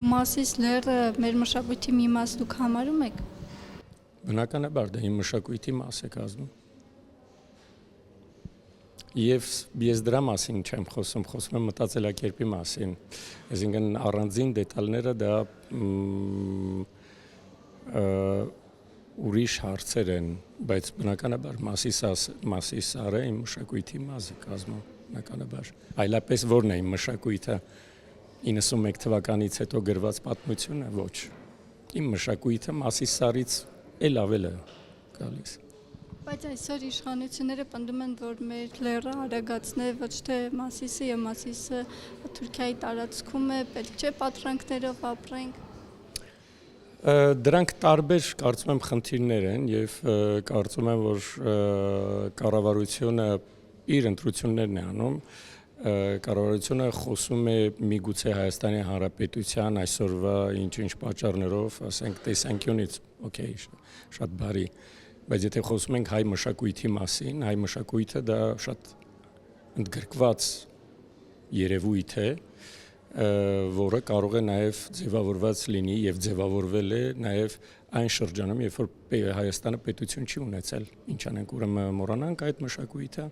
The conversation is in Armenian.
Մասիս լեռը մեր մշակույթի մի մաս դուք համարում եք։ Բնականաբար դա իմ մշակույթի մաս է կազմում։ Եվ ես դրա մասին չեմ խոսում, խոսում եմ մտածելակերպի մասին։ Այսինքն առանձին դետալները դա ուրիշ հարցեր են, բայց բնականաբար Մասիսարը իմ մշակույթի մաս է կազմում, բնականաբար։ Այլապես ո՞րն է իմ մշակույթը 91 թվականից հետո գրված պատմությունը, ոչ։ Իմ մշակույթը Մասիսարից էլ ավել է գալիս։ Բայց այսօր իշխանությունները պնդում են, որ մեր լեռը արագացն է, ոչ թե Մասիսը եւ Մասիսը Թուրքիայի տարածքում է, պետք չէ պատրանքներով ապրենք։ Դրանք տարբեր, կարծում եմ, խնդիրներ են եւ կարծում եմ, որ կառավարությունը իր ընտրություններն է անում, կառավարությունը խոսում է միգուցե Հայաստանի Հանրապետության այսօրվա ինչ-ինչ պատճառներով, ասենք տեսանկյունից, օքեյ, շատ բարի, բայց եթե խոսում ենք հայ մշակույթի մասին, հայ մշակույթը դա շատ ընդգրկված երևույթ է, որը կարող է նաև ձևավորված լինի եւ ձևավորվել է նաև այն շրջանում, երբ որ Հայաստանը պետություն չի ունեցել, ինչ անենք, ուրեմն մոռանանք այդ մշակույթը,